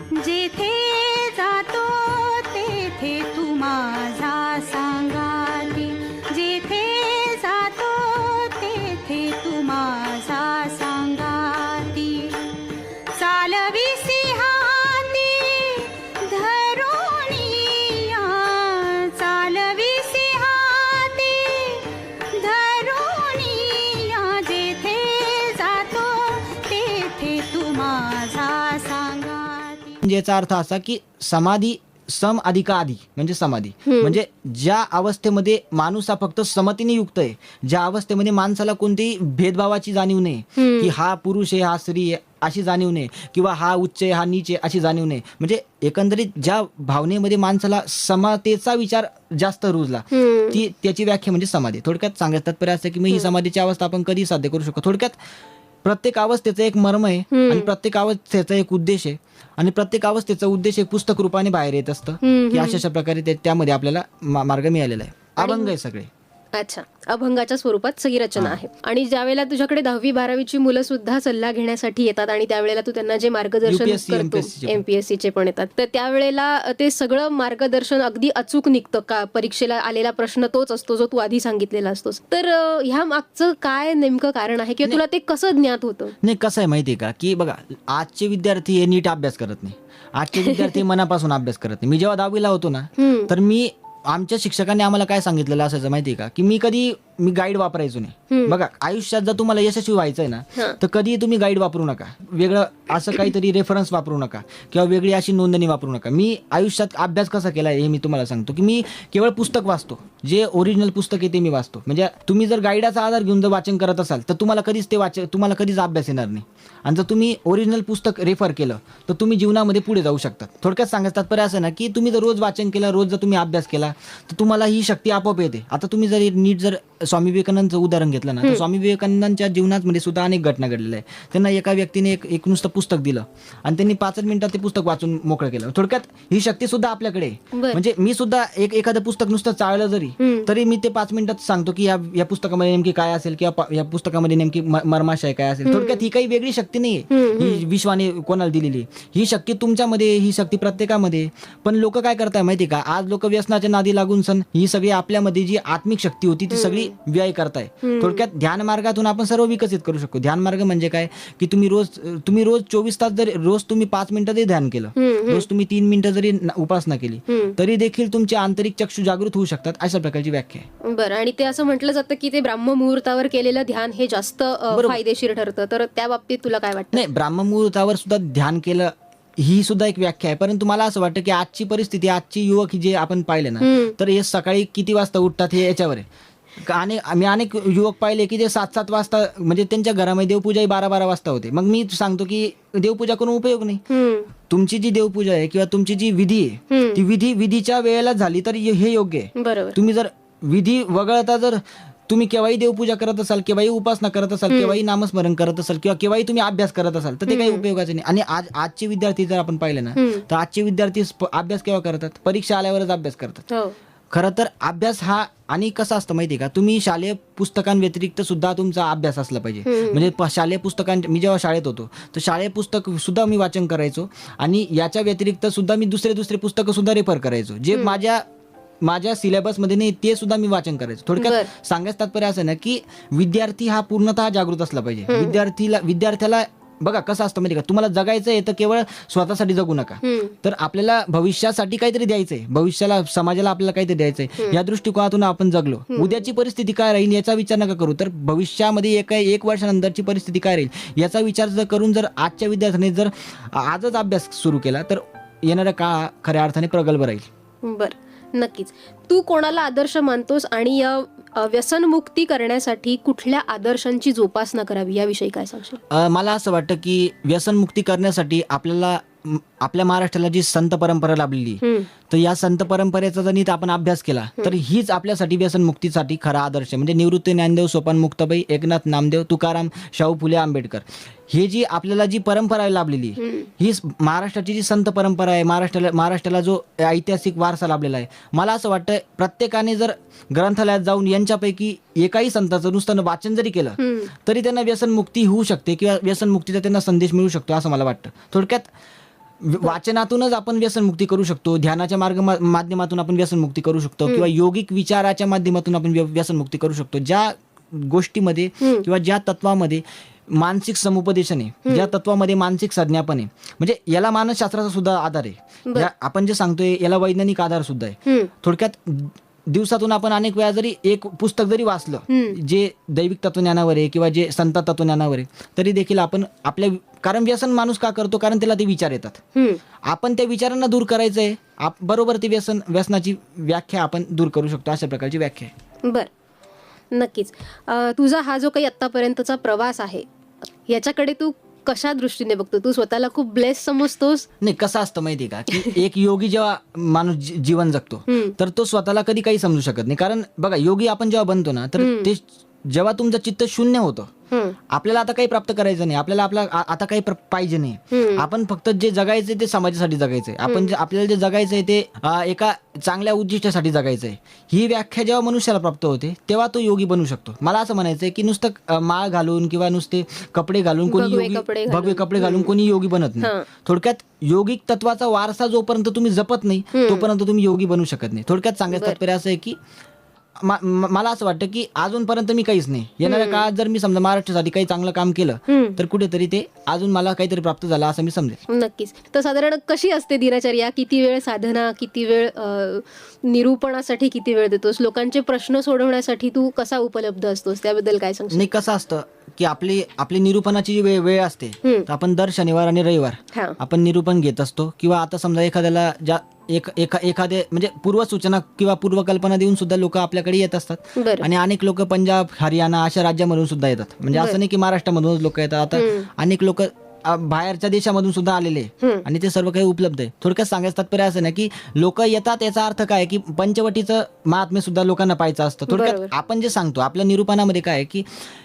जेथे जातो तेथे तू माझा सांगाती, जेथे जातो तेथे तू माझा सांगाती. चालविसी हाती धरुनिया, चालविसी हाती धरुनिया, जेथे जातो तेथे तू माझा सांगाती. म्हणजे याचा अर्थ असा की समाधी सम अधिका आधी म्हणजे समाधी, म्हणजे ज्या अवस्थेमध्ये माणूस हा फक्त समतेने युक्त आहे, ज्या अवस्थेमध्ये माणसाला कोणतीही भेदभावाची जाणीव नाही, की हा पुरुष आहे हा स्त्री आहे अशी जाणीव नाही, किंवा हा उच्च आहे हा नीच आहे अशी जाणीव नाही, म्हणजे एकंदरीत ज्या भावनेमध्ये माणसाला समतेचा विचार जास्त रुजला, ती त्याची व्याख्या म्हणजे समाधी. थोडक्यात सांगायचं तात्पर्य असं की मग ही समाधीची अवस्था आपण कधी साध्य करू शकतो. थोडक्यात प्रत्येक अवस्थेचं एक मर्म आहे आणि प्रत्येक अवस्थेचा एक उद्देश आहे, आणि प्रत्येक अवस्थेचा उद्देश एक पुस्तक रूपाने बाहेर येत असतं, की अशा प्रकारे त्यामध्ये आपल्याला मार्ग मिळालेला आहे. अभंग आहे सगळे. अच्छा, अभंगाच्या स्वरूपात सगळी रचना आहे. आणि ज्यावेळेला तुझ्याकडे 10वी-12वीची मुलं सुद्धा सल्ला घेण्यासाठी येतात आणि त्यावेळेला तू त्यांना जे मार्गदर्शन UPSC, करतो, MPSC चे पण. MPSCचे पण येतात, तर त्यावेळेला ते सगळं मार्गदर्शन अगदी अचूक निघतं का? परीक्षेला आलेला प्रश्न तोच असतो जो तू आधी सांगितलेला असतोस. तर ह्या मागचं काय नेमकं कारण आहे किंवा तुला ते कसं ज्ञात होतं? नाही, कसं आहे माहिती आहे का, की बघा आजचे विद्यार्थी हे नीट अभ्यास करत नाही, आजचे विद्यार्थी मनापासून अभ्यास करत नाही. मी जेव्हा 10वीला होतो ना, तर आमच्या शिक्षकांनी आम्हाला काय सांगितलेलं असायचं माहिती आहे का, की मी गाईड वापरायचो नाही. बघा आयुष्यात जर तुम्हाला यशस्वी व्हायचं आहे ना, तर कधी तुम्ही गाईड वापरू नका, वेगळं असं काहीतरी रेफरन्स वापरू नका किंवा वेगळी अशी नोंदणी वापरू नका. मी आयुष्यात अभ्यास कसा केला हे मी तुम्हाला सांगतो, की मी केवळ पुस्तक वाचतो, जे ओरिजिनल पुस्तक आहे ते मी वाचतो. म्हणजे तुम्ही जर गाईडाचा आधार घेऊन जर वाचन करत असाल तर तुम्हाला कधीच अभ्यास येणार नाही, आणि जर तुम्ही ओरिजिनल पुस्तक रेफर केलं तर तुम्ही जीवनामध्ये पुढे जाऊ शकता. थोडक्यात सांगायचं तात्पर्य असं ना, की तुम्ही जर रोज वाचन केलं, रोज जर तुम्ही अभ्यास केला तर तुम्हाला ही शक्ती आपोआप येते. आता तुम्ही जर नीट जर स्वामी विवेकानंदचं उदाहरण घेतलं ना, तर स्वामी विवेकानंदांच्या जीवनामध्ये सुद्धा अनेक घटना घडलेल्या आहेत. त्यांना एका व्यक्तीने एक नुसतं पुस्तक दिलं आणि त्यांनी 5 मिनिटात ते पुस्तक वाचून मोकळं केलं. थोडक्यात ही शक्ती सुद्धा आपल्याकडे आहे. म्हणजे मी सुद्धा एखादं पुस्तक नुसतं चाळलं तरी मी ते 5 मिनिटात सांगतो की या पुस्तकामध्ये नेमकी काय असेल किंवा या पुस्तकामध्ये नेमकी मर्माशय काय असेल. थोडक्यात ही काही वेगळी शक्ती नाहीये, ही विश्वाने कोणाला दिलेली. ही शक्ती तुमच्यामध्ये, ही शक्ती प्रत्येकामध्ये. पण लोक काय करताय माहिती का, आज लोक व्यसनाच्या नादी लागून ही सगळी आपल्यामध्ये जी आत्मिक शक्ती होती ती सगळी व्यय करताय. थोडक्यात ध्यान मार्गातून आपण सर्व विकसित करू शकतो. ध्यान मार्ग म्हणजे काय, की तुम्ही रोज 24 तास जरी रोज तुम्ही 5 मिनिटं जरी ध्यान केलं, रोज तुम्ही 3 मिनिटं जरी उपासना केली, तरी देखील तुमचे आंतरिक चक्षु जागृत होऊ शकतात. अशा प्रकारची व्याख्या आहे. बरं, आणि ते असं म्हटलं जातं की ते ब्राह्ममुहूर्तावर केलेलं ध्यान हे जास्त फायदेशीर ठरतं, तर त्या बाबतीत तुला काय वाटतं? नाही, ब्राह्ममुहूर्तावर सुद्धा ध्यान केलं ही सुद्धा एक व्याख्या आहे. परंतु मला असं वाटतं की आजची परिस्थिती, आजची युवक जे आपण पाहिले ना, तर हे सकाळी किती वाजता उठतात हे याच्यावर आहे. मी अनेक युवक पाहिले की ते 7-7 वाजता, म्हणजे त्यांच्या घरामध्ये देवपूजा 12-12 वाजता होते. मग मी सांगतो की देवपूजा करून उपयोग नाही. तुमची जी देवपूजा आहे किंवा तुमची जी विधी आहे ती विधीच्या वेळेला झाली तर हे योग्य आहे. बरोबर. तुम्ही जर विधी वगळता जर तुम्ही केव्हाही देवपूजा करत असाल, केव्हाही उपासना करत असाल, केव्हाही नामस्मरण करत असाल किंवा केव्हाही तुम्ही अभ्यास करत असाल तर ते काही उपयोगाचे नाही. आणि आजचे विद्यार्थी जर आपण पाहिले ना, तर आजचे विद्यार्थी अभ्यास केव्हा करतात, परीक्षा आल्यावरच अभ्यास करतात. खरं तर अभ्यास हा, आणि कसं असतं माहिती का, तुम्ही शालेय पुस्तकांव्यतिरिक्त सुद्धा तुमचा अभ्यास असला पाहिजे. म्हणजे शालेय मी जेव्हा शाळेत होतो तर शालेय पुस्तक सुद्धा मी वाचन करायचो, आणि याच्या व्यतिरिक्त सुद्धा मी दुसरे पुस्तकं सुद्धा रेफर करायचो, जे माझ्या सिलेबसमध्ये नाही ते सुद्धा मी वाचन करायचो. थोडक्यात सांगायचं तात्पर्य असं ना, की विद्यार्थी हा पूर्णतः जागृत असला पाहिजे. विद्यार्थ्याला बघा कसं असतं माहिती का, तुम्हाला जगायचं आहे तर केवळ स्वतःसाठी जगू नका, तर आपल्याला भविष्यासाठी काहीतरी द्यायचंय, भविष्याला समाजाला आपल्याला काहीतरी द्यायचंय. या दृष्टिकोनातून आपण जगलो, उद्याची परिस्थिती काय राहील याचा विचार नका करू, तर भविष्यामध्ये एक वर्षानंतरची परिस्थिती काय राहील याचा विचार जर करून जर आजच्या विद्यार्थ्यांनी जर आजच अभ्यास सुरू केला तर येणारा काळ खऱ्या अर्थाने प्रगल्भ राहील. बरं, नक्कीच. तू कोणाला आदर्श मानतोस आणि या व्यसनमुक्ती करण्यासाठी कुठल्या आदर्शांची जोपासना करावी याविषयी काय सांगशील? मला असं वाटतं की व्यसनमुक्ती करण्यासाठी आपल्या महाराष्ट्राला जी संत परंपरा लाभलेली, तर या संत परंपरेचा जर नीट आपण अभ्यास केला तर हीच आपल्यासाठी व्यसनमुक्तीसाठी खरा आदर्श आहे. म्हणजे निवृत्ती ज्ञानदेव, सोपान मुक्ताबाई, एकनाथ नामदेव, तुकाराम, शाहू फुले आंबेडकर, हे जी आपल्याला जी परंपरा लाभलेली, हीच महाराष्ट्राची जी संत परंपरा आहे, महाराष्ट्राला जो ऐतिहासिक वारसा लाभलेला आहे. मला असं वाटतं प्रत्येकाने जर ग्रंथालयात जाऊन यांच्यापैकी एकाही संतांचं नुसतं वाचन जरी केलं तरी त्यांना व्यसनमुक्ती होऊ शकते किंवा व्यसनमुक्तीचा त्यांना संदेश मिळू शकतो असं मला वाटतं. थोडक्यात वाचनातूनच आपण व्यसनमुक्ती करू शकतो, ध्यानाच्या माध्यमातून आपण व्यसनमुक्ती करू शकतो, किंवा योगिक विचाराच्या माध्यमातून आपण व्यसनमुक्ती करू शकतो. ज्या गोष्टीमध्ये किंवा ज्या तत्वामध्ये मानसिक समुपदेशन आहे, ज्या तत्वामध्ये मानसिक संज्ञापन आहे, म्हणजे याला मानसशास्त्राचा सुद्धा आधार आहे. आपण जे सांगतोय याला वैज्ञानिक आधार सुद्धा आहे. थोडक्यात दिवसातून आपण अनेक वेळा जरी एक पुस्तक जरी वाचलं जे दैविक तत्वज्ञानावर आहे किंवा जे संत तत्वज्ञानावर आहे, तरी देखील आपण आपल्या, कारण व्यसन माणूस का करतो, कारण त्याला ते विचार येतात. आपण त्या विचारांना दूर करायचं आहे, बरोबर ती व्यसनाची व्याख्या आपण दूर करू शकतो. अशा प्रकारची व्याख्या आहे. बर, नक्कीच. तुझा हा जो काही आत्तापर्यंतचा प्रवास आहे याच्याकडे तू कशा दृष्टीने बघतो? तू स्वतःला खूप ब्लेस समजतोस? नाही, कसं असतं माहितीये का, की एक योगी जेव्हा माणूस जीवन जगतो तर तो स्वतःला कधी काही समजू शकत नाही. कारण बघा, योगी आपण जेव्हा बनतो ना, तर ते जेव्हा तुमचं चित्त शून्य होतं, आपल्याला आता काही प्राप्त करायचं नाही, आपल्याला आता काही पाहिजे नाही, आपण फक्त जे जगायचंय ते समाजासाठी जगायचंय, आपल्याला जे जगायचंय ते एका चांगल्या उद्दिष्टासाठी जगायचंय, ही व्याख्या जेव्हा मनुष्याला प्राप्त होते तेव्हा तो योगी बनू शकतो. मला असं म्हणायचंय की नुसतं माळ घालून किंवा नुसते कपडे घालून कोणी भगवे कपडे घालून कोणी योगी बनत नाही. थोडक्यात योगिक तत्वाचा वारसा जोपर्यंत तुम्ही जपत नाही तोपर्यंत तुम्ही योगी बनू शकत नाही. थोडक्यात सांगायचं तात्पर्य असं आहे की मला असं वाटतं की अजूनपर्यंत मी काहीच नाही, येणाऱ्या काळात जर मी समजा महाराष्ट्रासाठी काही चांगलं काम केलं तर कुठेतरी ते अजून मला काहीतरी प्राप्त झालं असं मी समजेल. नक्कीच. तर साधारण कशी असते दिनचर्या? किती वेळ साधना, किती वेळ निरूपणासाठी किती वेळ देतोस? लोकांचे प्रश्न सोडवण्यासाठी तू कसा उपलब्ध असतोस? त्याबद्दल काय सांगशील? नाही, कसं असतं की आपली निरूपणाची जी वेळ असते, तर आपण दर शनिवार आणि रविवार आपण निरूपण घेत असतो. किंवा आता समजा एखाद्याला एखादे म्हणजे पूर्वसूचना किंवा पूर्वकल्पना देऊन सुद्धा लोक आपल्याकडे येत असतात. आणि अनेक लोक पंजाब, हरियाणा अशा राज्यामधून सुद्धा येतात. म्हणजे असं नाही की महाराष्ट्रामधूनच लोक येतात, आता अनेक लोक बाहेरच्या देशामधून सुद्धा आलेले आणि ते सर्व काही उपलब्ध आहे. थोडक्यात सांगायचं तात्पर्य असं ना की लोक येतात, याचा अर्थ काय की पंचवटीचं महात्म्य सुद्धा लोकांना पाहायचं असतं. थोडक्यात आपण जे सांगतो आपल्या निरूपणामध्ये काय आहे की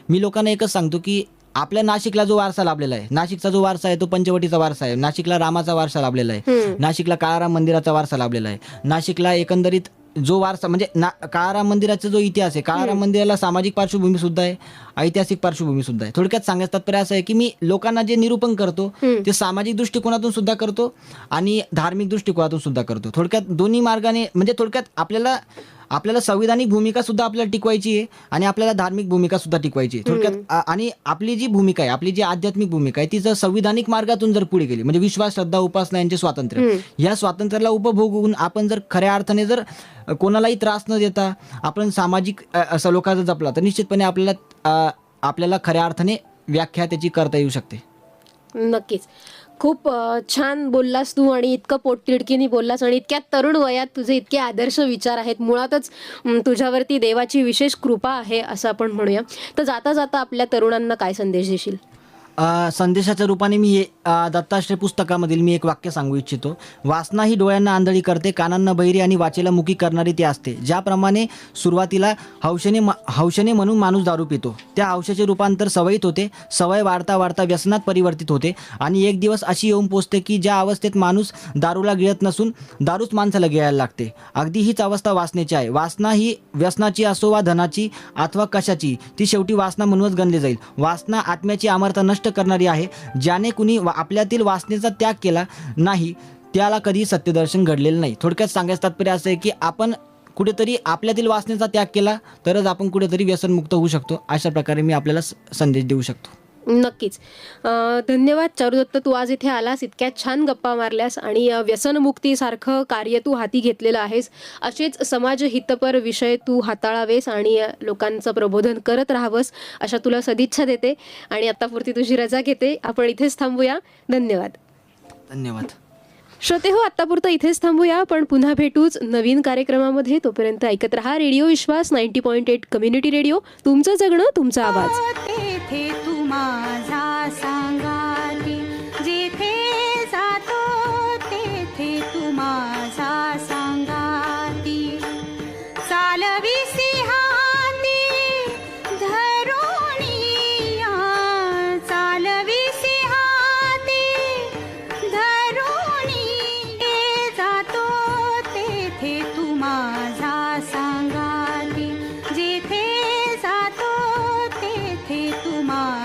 मी लोकांना एकच सांगतो की आपल्या नाशिकला जो वारसा लाभलेला आहे, नाशिकचा जो वारसा आहे तो पंचवटीचा वारसा आहे. नाशिकला रामाचा वारसा लाभलेला आहे, नाशिकला काळाराम मंदिराचा वारसा लाभलेला आहे. नाशिकला एकंदरीत जो वारसा म्हणजे काळाराम मंदिराचा जो इतिहास आहे, काळाराम मंदिराला सामाजिक पार्श्वभूमी सुद्धा आहे, ऐतिहासिक पार्श्वभूमी सुद्धा आहे. थोडक्यात सांगायचं तात्पर्य असं आहे की मी लोकांना जे निरूपण करतो ते सामाजिक दृष्टिकोनातून सुद्धा करतो आणि धार्मिक दृष्टिकोनातून सुद्धा करतो. थोडक्यात दोन्ही मार्गाने, म्हणजे थोडक्यात आपल्याला संविधानिक भूमिका सुद्धा आपल्याला टिकवायची आहे आणि आपल्याला धार्मिक भूमिका सुद्धा टिकवायची आहे. थोडक्यात आणि आपली जी भूमिका आहे, आपली जी आध्यात्मिक भूमिका आहे, ती जर संविधानिक मार्गातून जर पुढे गेली, म्हणजे विश्वास, श्रद्धा, उपासना यांचे स्वातंत्र्य, या स्वातंत्र्याला उपभोगून आपण जर खऱ्या अर्थाने जर कोणालाही त्रास न देता आपण सामाजिक असं लोकांचा जपला तर निश्चितपणे आपल्याला खऱ्या अर्थाने व्याख्या त्याची करता येऊ शकते. नक्कीच. खूप छान बोललास तू आणि इतकं पोटतिडकीने बोललास आणि इतक्या तरुण वयात तुझे इतके आदर्श विचार आहेत. मुळातच तुझ्यावरती देवाची विशेष कृपा आहे असं आपण म्हणूया. तर जाता जाता आपल्या तरुणांना काय संदेश देशील? संदेशाच्या रूपाने मी हे दत्ताश्रय पुस्तकामधील मी एक वाक्य सांगू इच्छितो. वासना ही डोळ्यांना आंधळी करते, कानांना बहिरी आणि वाचेला मुकी करणारी ती असते. ज्याप्रमाणे सुरुवातीला हौशेने म्हणून माणूस दारू पितो, त्या हौशेचे रूपांतर सवयीत होते, सवय वाढता वाढता व्यसनात परिवर्तित होते आणि एक दिवस अशी येऊन पोचते की ज्या अवस्थेत माणूस दारूला गिळत नसून दारूच माणसाला गिळायला लागते. अगदी हीच अवस्था वासनेची आहे. वासना ही व्यसनाची असो वा धनाची अथवा कशाची, ती शेवटी वासना म्हणूनच गणली जाईल. वासना आत्म्याची अमरता नष्ट करणारी आहे. ज्याने कुणी आपल्यातील वासनेचा त्याग केला नाही त्याला कधी सत्यदर्शन घडलेलं नाही. थोडक्यात सांगायचं तात्पर्य असं आहे की आपण कुठेतरी आपल्यातील वासनेचा त्याग केला तरच आपण कुठेतरी व्यसनमुक्त होऊ शकतो. अशा प्रकारे मी आपल्याला संदेश देऊ शकतो. नक्कीच. धन्यवाद चारुदत्त, तू आज इथे आलास, इतक्या छान गप्पा मारल्यास आणि व्यसनमुक्तीसारखं कार्य तू हाती घेतलेलं आहेस. असेच समाजहितपर विषय तू हाताळावेस आणि लोकांचं प्रबोधन करत राहावंस अशा तुला सदिच्छा देते आणि आत्तापुरती तुझी रजा घेते. आपण इथेच थांबूया. धन्यवाद. धन्यवाद. श्रोते हो, आत्तापुरतं इथेच थांबूया, पण पुन्हा भेटूच नवीन कार्यक्रमामध्ये. तोपर्यंत ऐकत रहा रेडिओ विश्वास 90.8 कम्युनिटी रेडिओ. तुमचं जगणं, तुमचा आवाज. तेथे तू माझा सांगाती, जेथे जातो तेथे तू माझा सांगाती. चालविसी हाती धरुणिया, चालविसी हाती धरुणी, जातो तेथे तू माझा सांगाती, जेथे जातो तेथे तू माझा